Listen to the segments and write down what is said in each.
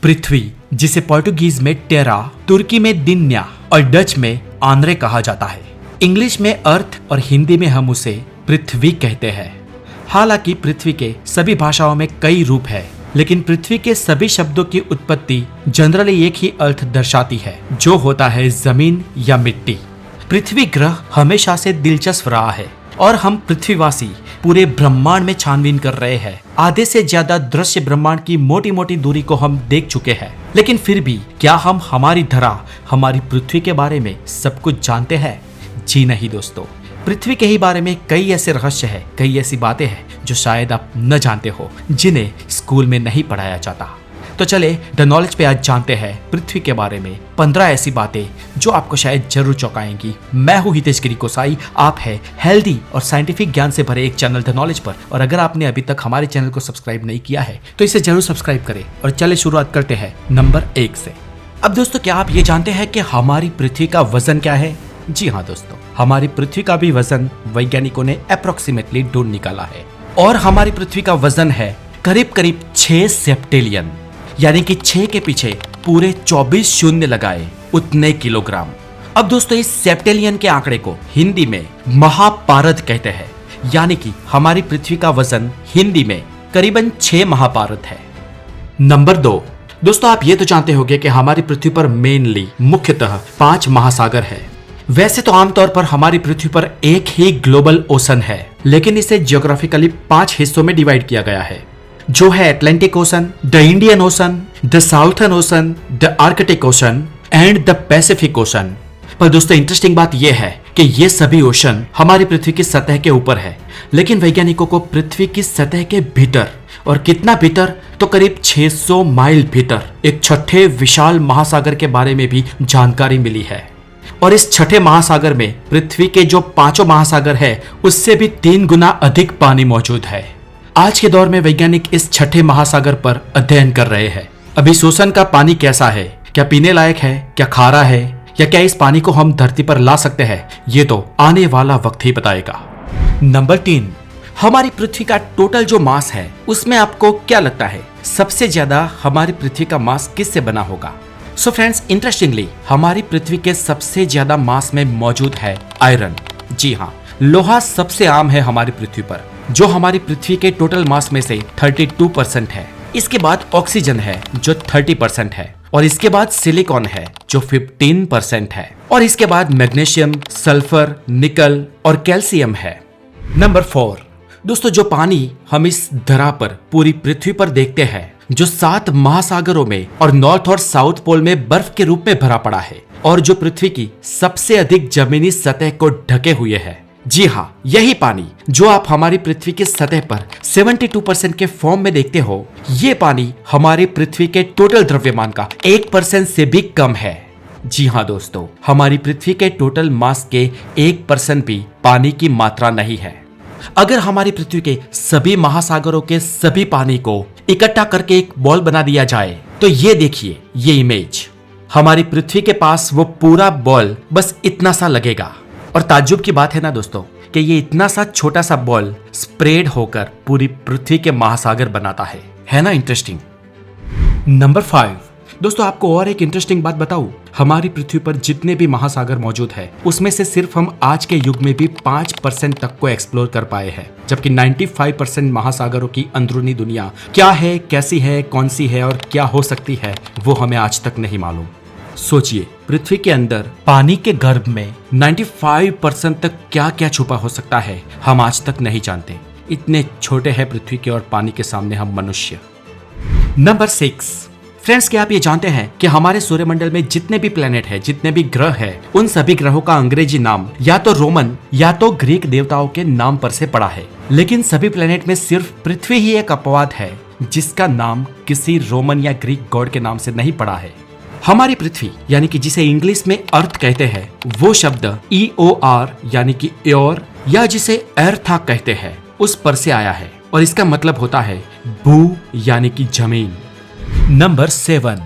पृथ्वी, जिसे पोर्टुगीज में टेरा, तुर्की में दिन्या और डच में आंद्रे कहा जाता है। इंग्लिश में अर्थ और हिंदी में हम उसे पृथ्वी कहते हैं। हालांकि पृथ्वी के सभी भाषाओं में कई रूप है, लेकिन पृथ्वी के सभी शब्दों की उत्पत्ति जनरली एक ही अर्थ दर्शाती है, जो होता है जमीन या मिट्टी। पृथ्वी ग्रह हमेशा से दिलचस्प रहा है और हम पृथ्वीवासी पूरे ब्रह्मांड में छानबीन कर रहे हैं। आधे से ज्यादा दृश्य ब्रह्मांड की मोटी मोटी दूरी को हम देख चुके हैं, लेकिन फिर भी क्या हम हमारी धरा, हमारी पृथ्वी के बारे में सब कुछ जानते हैं? जी नहीं दोस्तों, पृथ्वी के ही बारे में कई ऐसे रहस्य हैं, कई ऐसी बातें हैं जो शायद आप न जानते हो, जिन्हें स्कूल में नहीं पढ़ाया जाता। तो चले द नॉलेज पे आज जानते हैं पृथ्वी के बारे में 15 ऐसी बातें जो आपको शायद जरूर चौंकाएंगी। मैं हूं हितेश गिरी कोसाई, आप है हेल्दी और साइंटिफिक ज्ञान से भरे एक चैनल द नॉलेज पर। और अगर आपने अभी तक हमारे चैनल को सब्सक्राइब नहीं किया है तो इसे जरूर सब्सक्राइब करें। और चले शुरुआत करते हैं नंबर 1 से। अब दोस्तों, क्या आप ये जानते हैं कि हमारी पृथ्वी का वजन क्या है? जी हाँ दोस्तों, हमारी पृथ्वी का भी वजन वैज्ञानिकों ने अप्रोक्सीमेटली ढूंढ निकाला है, और हमारी पृथ्वी का वजन है करीब करीब 6 सेप्टेलियन, यानी कि 6 के पीछे पूरे 24 शून्य लगाए उतने किलोग्राम। अब दोस्तों, इस सेप्टेलियन के आंकड़े को हिंदी में महापारद कहते हैं, यानी कि हमारी पृथ्वी का वजन हिंदी में करीबन 6 महापारद है। नंबर 2, दोस्तों आप ये तो जानते होंगे कि हमारी पृथ्वी पर मेनली मुख्यतः 5 महासागर है। वैसे तो आमतौर पर हमारी पृथ्वी पर एक ही ग्लोबल ओशन है, लेकिन इसे जियोग्राफिकली 5 हिस्सों में डिवाइड किया गया है, जो है Atlantic ocean, the Indian ocean, the southern ocean, the Arctic ocean and the Pacific ocean. पर दोस्तों, इंटरेस्टिंग बात यह है कि ये सभी ओशन हमारी पृथ्वी की सतह के ऊपर है, लेकिन वैज्ञानिकों को पृथ्वी की सतह के भीतर, और कितना भीतर, तो करीब 600 माइल भीतर एक छठे विशाल महासागर के बारे में भी जानकारी मिली है। और इस छठे महासागर में पृथ्वी के जो 5 महासागर है उससे भी 3 गुना अधिक पानी मौजूद है। आज के दौर में वैज्ञानिक इस छठे महासागर पर अध्ययन कर रहे हैं। अभी इस ओशन का पानी कैसा है, क्या पीने लायक है, क्या खारा है, या क्या इस पानी को हम धरती पर ला सकते हैं, ये तो आने वाला वक्त ही बताएगा। नंबर 3, हमारी पृथ्वी का टोटल जो मास है उसमें आपको क्या लगता है सबसे ज्यादा हमारी पृथ्वी का मास किससे बना होगा? सो फ्रेंड्स, इंटरेस्टिंगली हमारी पृथ्वी के सबसे ज्यादा मास में मौजूद है आयरन। जी हाँ, लोहा सबसे आम है हमारी पृथ्वी पर, जो हमारी पृथ्वी के टोटल मास में से 32% है। इसके बाद ऑक्सीजन है जो 30% है, और इसके बाद सिलिकॉन है जो 15% है, और इसके बाद मैग्नीशियम, सल्फर, निकल और कैल्शियम है। नंबर 4, दोस्तों जो पानी हम इस धरा पर पूरी पृथ्वी पर देखते हैं, जो 7 महासागरों में और नॉर्थ और साउथ पोल में बर्फ के रूप में भरा पड़ा है, और जो पृथ्वी की सबसे अधिक जमीनी सतह को ढके हुए है। जी हाँ, यही पानी जो आप हमारी पृथ्वी की सतह पर 72% के फॉर्म में देखते हो, ये पानी हमारी पृथ्वी के टोटल द्रव्यमान का 1% से भी कम है। जी हाँ दोस्तों, हमारी पृथ्वी के टोटल मास के 1% भी पानी की मात्रा नहीं है। अगर हमारी पृथ्वी के सभी महासागरों के सभी पानी को इकट्ठा करके एक बॉल बना दिया जाए, तो ये देखिए, ये इमेज, हमारी पृथ्वी के पास वो पूरा बॉल बस इतना सा लगेगा। और ताज्जुब की बात है ना दोस्तों कि ये इतना सा छोटा सा बॉल स्प्रेड होकर पूरी पृथ्वी के महासागर बनाता है ना इंटरेस्टिंग। नंबर 5, दोस्तों आपको और एक इंटरेस्टिंग बात बताऊं, हमारी पृथ्वी पर जितने भी महासागर मौजूद है उसमें से सिर्फ हम आज के युग में भी 5% तक को एक्सप्लोर कर पाए हैं, जबकि 95% महासागरों की अंदरूनी दुनिया क्या है, कैसी है, कौन सी है और क्या हो सकती है, वो हमें आज तक नहीं मालूम। सोचिए, पृथ्वी के अंदर पानी के गर्भ में 95% तक क्या क्या छुपा हो सकता है, हम आज तक नहीं जानते। इतने छोटे हैं पृथ्वी के और पानी के सामने हम मनुष्य। नंबर 6, फ्रेंड्स, क्या आप ये जानते हैं कि हमारे सूर्यमंडल में जितने भी प्लेनेट है, जितने भी ग्रह है, उन सभी ग्रहों का अंग्रेजी नाम या तो रोमन या तो ग्रीक देवताओं के नाम पर से पड़ा है, लेकिन सभी प्लेनेट में सिर्फ पृथ्वी ही एक अपवाद है जिसका नाम किसी रोमन या ग्रीक गॉड के नाम से नहीं पड़ा है। हमारी पृथ्वी, यानी कि जिसे इंग्लिश में अर्थ कहते हैं, वो शब्द EOR यानी कि एयर, या जिसे एर्था कहते हैं, उस पर से आया है, और इसका मतलब होता है भू यानी कि जमीन। नंबर 7,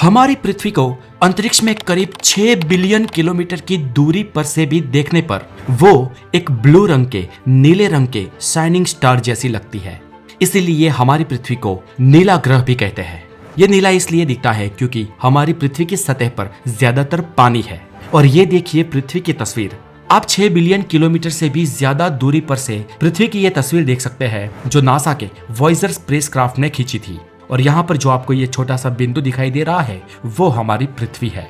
हमारी पृथ्वी को अंतरिक्ष में करीब 6 बिलियन किलोमीटर की दूरी पर से भी देखने पर वो एक ब्लू रंग के, नीले रंग के शाइनिंग स्टार जैसी लगती है। इसीलिए हमारी पृथ्वी को नीला ग्रह भी कहते हैं। ये नीला इसलिए दिखता है क्योंकि हमारी पृथ्वी की सतह पर ज्यादातर पानी है। और ये देखिए पृथ्वी की तस्वीर। आप 6 बिलियन किलोमीटर से भी ज्यादा दूरी पर से पृथ्वी की ये तस्वीर देख सकते हैं जो नासा के वॉयेजर स्पेसक्राफ्ट ने खींची थी। और यहाँ पर जो आपको ये छोटा सा बिंदु दिखाई दे रहा है वो हमारी पृथ्वी है।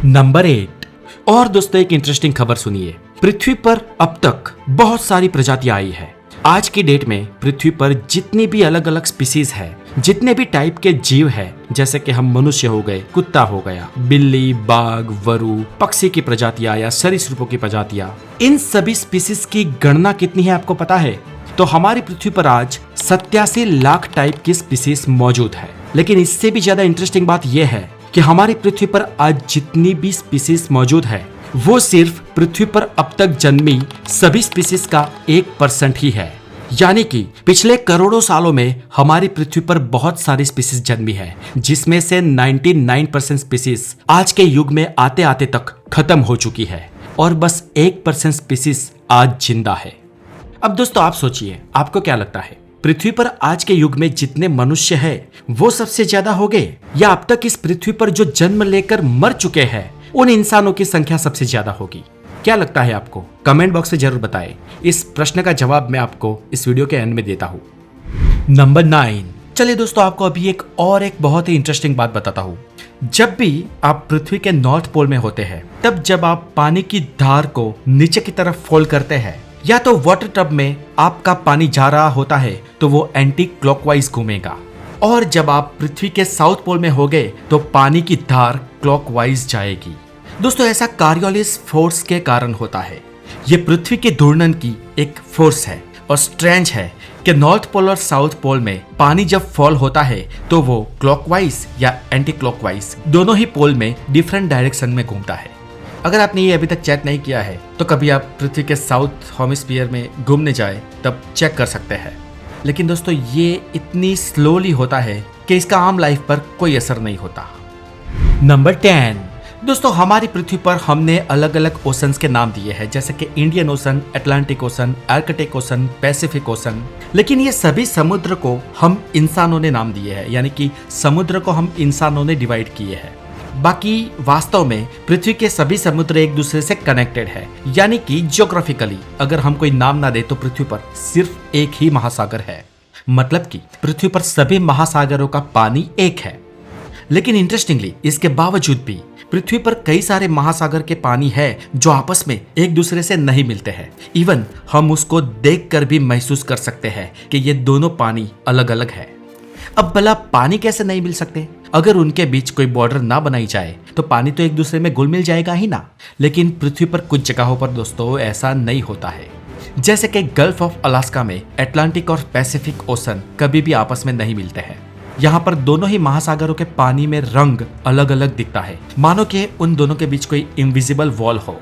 नंबर 8। और दोस्तों एक इंटरेस्टिंग खबर सुनिए। पृथ्वी पर अब तक बहुत सारी प्रजातियां आई है। आज की डेट में पृथ्वी पर जितनी भी अलग अलग स्पीसीज है, जितने भी टाइप के जीव है, जैसे कि हम मनुष्य हो गए, कुत्ता हो गया, बिल्ली, बाघ, वरु, पक्षी की प्रजातियां या सरीसृपों की प्रजातियां, इन सभी स्पीसीज की गणना कितनी है आपको पता है? तो हमारी पृथ्वी पर आज 87 लाख टाइप की स्पीसीज मौजूद है। लेकिन इससे भी ज्यादा इंटरेस्टिंग बात यह है कि हमारी पृथ्वी पर आज जितनी भी स्पीसीज मौजूद है वो सिर्फ पृथ्वी पर अब तक जन्मी सभी स्पीसीज का 1% ही है। यानी कि पिछले करोड़ों सालों में हमारी पृथ्वी पर बहुत सारी स्पीसीज जन्मी है, जिसमें से 99% स्पीसीज आज के युग में आते आते तक खत्म हो चुकी है और बस 1% स्पीसीज आज जिंदा है। अब दोस्तों आप सोचिए, आपको क्या लगता है पृथ्वी पर आज के युग में जितने मनुष्य हैं वो सबसे ज्यादा हो गए, या अब तक इस पृथ्वी पर जो जन्म लेकर मर चुके हैं उन इंसानों की संख्या सबसे ज्यादा होगी? क्या लगता है आपको? कमेंट बॉक्स में जरूर बताएं। इस प्रश्न का जवाब मैं आपको इस वीडियो के एंड में देता हूँ। नंबर 9। चलिए दोस्तों आपको अभी एक बहुत ही इंटरेस्टिंग बात बताता हूँ। जब भी आप पृथ्वी के नॉर्थ पोल में होते हैं, तब जब आप पानी की धार को नीचे की तरफ फॉल करते हैं, या तो वाटर टब में आपका पानी जा रहा होता है तो वो एंटी क्लॉकवाइज घूमेगा, और जब आप पृथ्वी के साउथ पोल में होगे तो पानी की धार क्लॉकवाइज जाएगी। दोस्तों ऐसा कार्योलिस फोर्स के कारण होता है। ये पृथ्वी के घूर्णन की एक फोर्स है और स्ट्रेंज है कि नॉर्थ पोल और साउथ पोल में पानी जब फॉल होता है तो वो क्लॉकवाइज या एंटी क्लॉकवाइज दोनों ही पोल में डिफरेंट डायरेक्शन में घूमता है। अगर आपने ये अभी तक चेक नहीं किया है तो कभी आप पृथ्वी के साउथ हेमिस्फीयर में घूमने जाए तब चेक कर सकते हैं। लेकिन दोस्तों ये इतनी स्लोली होता है कि इसका आम लाइफ पर कोई असर नहीं होता। नंबर 10। दोस्तों हमारी पृथ्वी पर हमने अलग अलग ओशंस के नाम दिए हैं, जैसे कि Indian ocean, Atlantic ocean, Arctic ocean, Pacific ocean. लेकिन ये सभी समुद्र को हम इंसानों ने नाम दिए हैं, यानी कि समुद्र को हम इंसानों ने डिवाइड किए हैं। बाकी वास्तव में पृथ्वी के सभी समुद्र एक दूसरे से कनेक्टेड है, यानी कि जियोग्राफिकली अगर हम कोई नाम ना दे तो पृथ्वी पर सिर्फ एक ही महासागर है। मतलब कि पृथ्वी पर सभी महासागरों का पानी एक है। लेकिन इंटरेस्टिंगली इसके बावजूद भी पृथ्वी पर कई सारे महासागर के पानी है जो आपस में एक दूसरे से नहीं मिलते हैं। इवन हम उसको देखकर भी महसूस कर सकते हैं कि ये दोनों पानी अलग अलग है। अब भला पानी कैसे नहीं मिल सकते? अगर उनके बीच कोई बॉर्डर ना बनाई जाए तो पानी तो एक दूसरे में घुल मिल जाएगा ही ना। लेकिन पृथ्वी पर कुछ जगहों पर दोस्तों ऐसा नहीं होता है, जैसे कि गल्फ ऑफ अलास्का में अटलांटिक और पैसिफिक ओशन कभी भी आपस में नहीं मिलते हैं। यहाँ पर दोनों ही महासागरों के पानी में रंग अलग अलग दिखता है, मानो कि उन दोनों के बीच कोई इनविजिबल वॉल हो।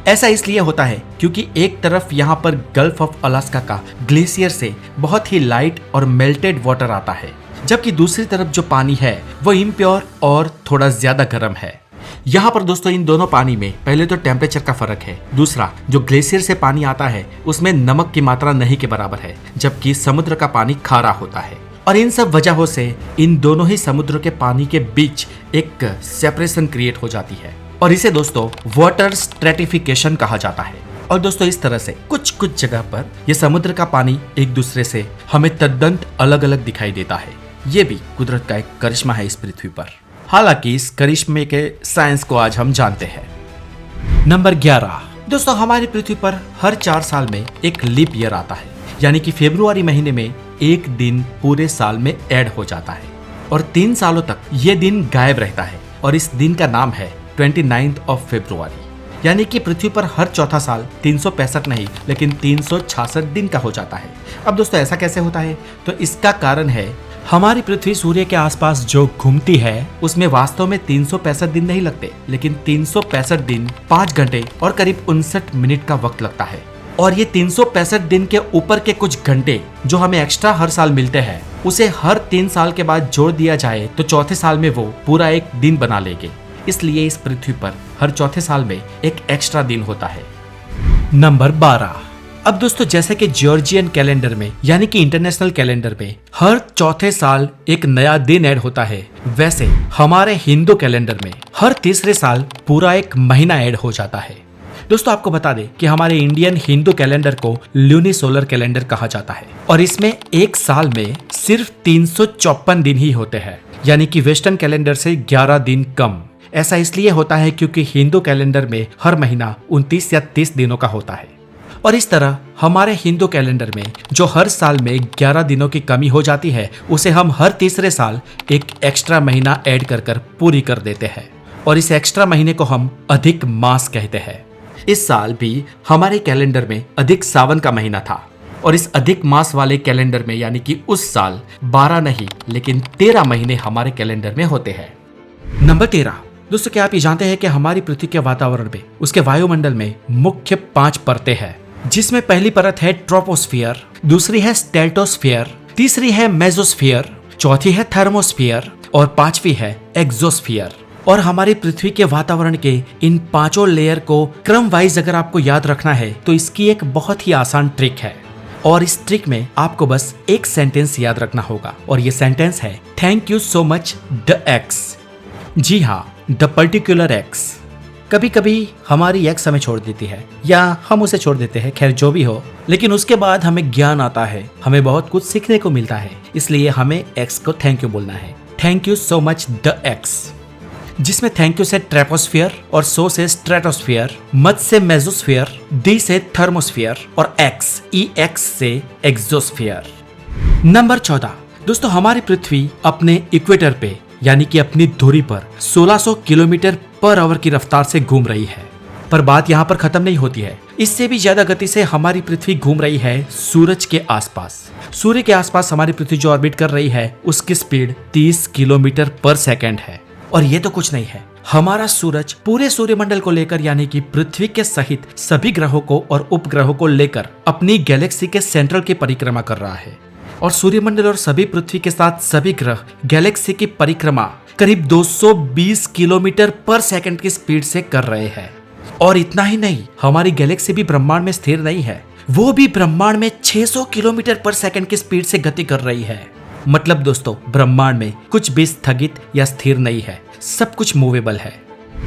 ऐसा इसलिए होता है क्योंकि एक तरफ यहाँ पर गल्फ ऑफ अलास्का का ग्लेशियर से बहुत ही लाइट और मेल्टेड वाटर आता है, जबकि दूसरी तरफ जो पानी है वो इम्प्योर और थोड़ा ज्यादा गर्म है। यहाँ पर दोस्तों इन दोनों पानी में पहले तो टेम्परेचर का फर्क है, दूसरा जो ग्लेशियर से पानी आता है उसमें नमक की मात्रा नहीं के बराबर है, जबकि समुद्र का पानी खारा होता है। और इन सब वजहों से इन दोनों ही समुद्र के पानी के बीच एक सेपरेशन क्रिएट हो जाती है, और इसे दोस्तों वाटर स्ट्रेटिफिकेशन कहा जाता है। और दोस्तों इस तरह से कुछ जगह पर यह समुद्र का पानी एक दूसरे से हमें तद्दन अलग अलग दिखाई देता है। ये भी कुदरत का एक करिश्मा है इस पृथ्वी पर। हालांकि इस करिश्मे के साइंस को आज हम जानते हैं। नंबर 11। दोस्तों हमारी पृथ्वी पर हर 4 साल में एक लीप ईयर आता है, यानी कि फरवरी महीने में एक दिन पूरे साल में ऐड हो जाता है और 3 सालों तक ये दिन गायब रहता है, और इस दिन का नाम है 29 फरवरी। यानी कि पृथ्वी पर हर चौथा साल 365 नहीं लेकिन 366 दिन का हो जाता है। अब दोस्तों ऐसा कैसे होता है? तो इसका कारण है हमारी पृथ्वी सूर्य के आसपास जो घूमती है उसमें वास्तव में 365 दिन नहीं लगते, लेकिन 365 दिन 5 घंटे और करीब 59 मिनट का वक्त लगता है। और ये 365 दिन के ऊपर के कुछ घंटे जो हमें एक्स्ट्रा हर साल मिलते हैं, उसे हर 3 साल के बाद जोड़ दिया जाए तो चौथे साल में वो पूरा एक दिन बना लेंगे। इसलिए इस पृथ्वी पर हर चौथे साल में एक एक्स्ट्रा दिन होता है। नंबर 12। अब दोस्तों जैसे कि जॉर्जियन कैलेंडर में यानी कि इंटरनेशनल कैलेंडर में हर चौथे साल एक नया दिन ऐड होता है, वैसे हमारे हिंदू कैलेंडर में हर तीसरे साल पूरा एक महीना ऐड हो जाता है। दोस्तों आपको बता दें कि हमारे इंडियन हिंदू कैलेंडर को लूनिसोलर कैलेंडर कहा जाता है और इसमें एक साल में सिर्फ 354 दिन ही होते हैं, यानी कि वेस्टर्न कैलेंडर से 11 दिन कम। ऐसा इसलिए होता है क्योंकि हिंदू कैलेंडर में हर महीना 29 या 30 दिनों का होता है और इस तरह हमारे हिंदू कैलेंडर में जो हर साल में 11 दिनों की कमी हो जाती है उसे हम हर तीसरे साल एक एक्स्ट्रा महीना ऐड कर पूरी कर देते हैं और इस एक्स्ट्रा महीने को हम अधिक मास कहते हैं। इस साल भी हमारे कैलेंडर में अधिक सावन का महीना था और इस अधिक मास वाले कैलेंडर में यानी कि उस साल 12 नहीं लेकिन 13 महीने हमारे कैलेंडर में होते हैं। नंबर 13। दोस्तों क्या आप ये जानते हैं कि हमारी पृथ्वी के वातावरण में उसके वायुमंडल में मुख्य 5 परतें हैं, जिसमें पहली परत है ट्रोपोस्फियर, दूसरी है स्ट्रेटोस्फियर, तीसरी है मेसोस्फियर, चौथी है थर्मोस्फियर और पांचवी है एक्सोस्फियर। और हमारी पृथ्वी के वातावरण के इन 5 लेयर को क्रम वाइज अगर आपको याद रखना है तो इसकी एक बहुत ही आसान ट्रिक है और इस ट्रिक में आपको बस एक सेंटेंस याद रखना होगा और ये सेंटेंस है thank you so much the X. जी हाँ, द पर्टिकुलर एक्स। कभी कभी हमारी एक्स हमें छोड़ देती है या हम उसे छोड़ देते हैं, खैर जो भी हो, लेकिन उसके बाद हमें ज्ञान आता है, हमें बहुत कुछ सीखने को मिलता है, इसलिए हमें एक्स को थैंक यू बोलना है। Thank you so much the x, जिसमें थैंक यू से ट्रोपोस्फियर और सो से स्ट्रेटोस्फियर, मच से मेसोस्फियर, डी से थर्मोस्फियर और एक्स से एक्सोस्फियर। नंबर 14। दोस्तों हमारी पृथ्वी अपने इक्वेटर पे यानी कि अपनी धुरी पर 1600 किलोमीटर पर आवर की रफ्तार से घूम रही है, पर बात यहाँ पर खत्म नहीं होती है। इससे भी ज्यादा गति से हमारी पृथ्वी घूम रही है सूरज के आसपास। सूर्य के आसपास हमारी पृथ्वी जो ऑर्बिट कर रही है उसकी स्पीड 30 किलोमीटर पर सेकेंड है। और ये तो कुछ नहीं है, हमारा सूरज पूरे सूर्यमंडल को लेकर यानी कि पृथ्वी के सहित सभी ग्रहों को और उपग्रहों को लेकर अपनी गैलेक्सी के सेंट्रल की परिक्रमा कर रहा है और सूर्यमंडल और सभी पृथ्वी के साथ सभी ग्रह गैलेक्सी की परिक्रमा करीब 220 किलोमीटर पर सेकंड की स्पीड से कर रहे हैं। और इतना ही नहीं, हमारी गैलेक्सी भी ब्रह्मांड में स्थिर नहीं है, वो भी ब्रह्मांड में 600 किलोमीटर पर सेकंड की स्पीड से गति कर रही है। मतलब दोस्तों ब्रह्मांड में कुछ भी स्थगित या स्थिर नहीं है, सब कुछ मूवेबल है।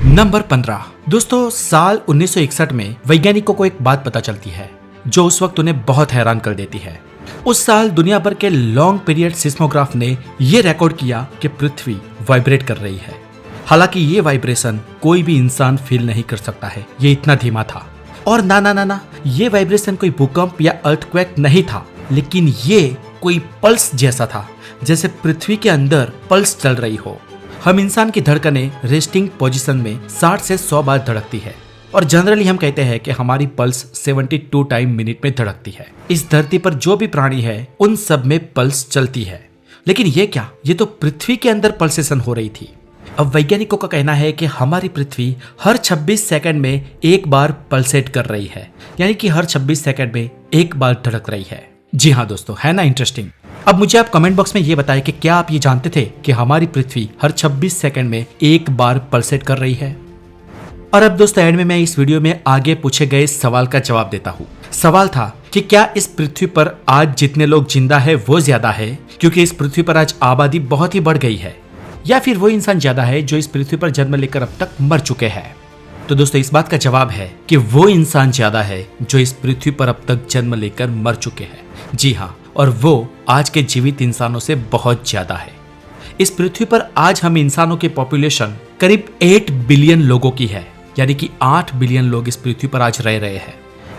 नंबर 15। दोस्तों साल 1961 में वैज्ञानिकों को एक बात पता चलती है जो उस वक्त उन्हें बहुत हैरान कर देती है। उस साल दुनिया भर के लॉन्ग पीरियड सिस्मोग्राफ ने यह रिकॉर्ड किया कि पृथ्वी वाइब्रेट कर रही है। हालांकि ये वाइब्रेशन कोई भी इंसान फील नहीं कर सकता है, ये इतना धीमा था। और ना, ये वाइब्रेशन कोई भूकंप या अर्थक्वेक नहीं था, लेकिन ये कोई पल्स जैसा था, जैसे पृथ्वी के अंदर पल्स चल रही हो। हम इंसान की धड़कनें रेस्टिंग पोजीशन में 60 से 100 बार धड़कती है और जनरली हम कहते हैं कि हमारी पल्स 72 टाइम मिनट में धड़कती है। इस धरती पर जो भी प्राणी है उन सब में पल्स चलती है, लेकिन ये क्या, ये तो पृथ्वी के अंदर पल्सेशन हो रही थी। अब वैज्ञानिकों का कहना है कि हमारी पृथ्वी हर 26 सेकंड में एक बार पल्सेट कर रही है, यानी कि हर 26 सेकंड में एक बार धड़क रही है। जी हाँ दोस्तों, है ना इंटरेस्टिंग। अब मुझे आप कमेंट बॉक्स में ये बताएं कि क्या आप ये जानते थे कि हमारी पृथ्वी हर 26 सेकंड में एक बार पल्सेट कर रही है। और अब दोस्तों एंड में मैं इस वीडियो में आगे पूछे गए सवाल का जवाब देता हूँ। सवाल था कि क्या इस पृथ्वी पर आज जितने लोग जिंदा है वो ज्यादा है क्योंकि इस पृथ्वी पर आज आबादी बहुत ही बढ़ गई है, या फिर वो इंसान ज्यादा है जो इस पृथ्वी पर जन्म लेकर अब तक मर चुके हैं। तो दोस्तों इस बात का जवाब है कि वो इंसान ज्यादा है जो इस पृथ्वी पर अब तक जन्म लेकर मर चुके हैं। जी हाँ, और वो आज के जीवित इंसानों से बहुत ज्यादा है। इस पृथ्वी पर आज हम इंसानों की पॉपुलेशन करीब 8 बिलियन लोगों की है, यानी कि 8 बिलियन लोग इस पृथ्वी पर आज रह रहे हैं।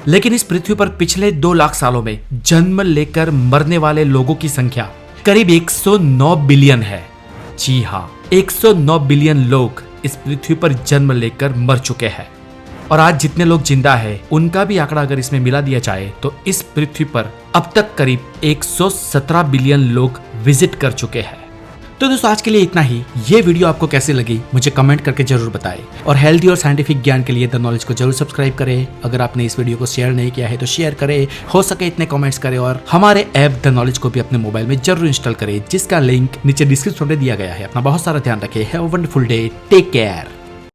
लेकिन इस पृथ्वी पर पिछले 2 लाख सालों में जन्म लेकर मरने वाले लोगों की संख्या करीब 109 बिलियन है। जी हाँ, 109 बिलियन लोग इस पृथ्वी पर जन्म लेकर मर चुके हैं। और आज जितने लोग जिंदा है उनका भी आंकड़ा अगर इसमें मिला दिया जाए तो इस पृथ्वी पर अब तक करीब 117 बिलियन लोग विजिट कर चुके हैं। तो दोस्तों आज के लिए इतना ही। ये वीडियो आपको कैसी लगी मुझे कमेंट करके जरूर बताएं और हेल्दी और साइंटिफिक ज्ञान के लिए द नॉलेज को जरूर सब्सक्राइब करें। अगर आपने इस वीडियो को शेयर नहीं किया है तो शेयर करें, हो सके इतने कमेंट्स करें और हमारे ऐप द नॉलेज को भी अपने मोबाइल में जरूर इंस्टॉल करें, जिसका लिंक नीचे डिस्क्रिप्शन में दिया गया है। अपना बहुत सारा ध्यान रखें। Have a wonderful day, take care.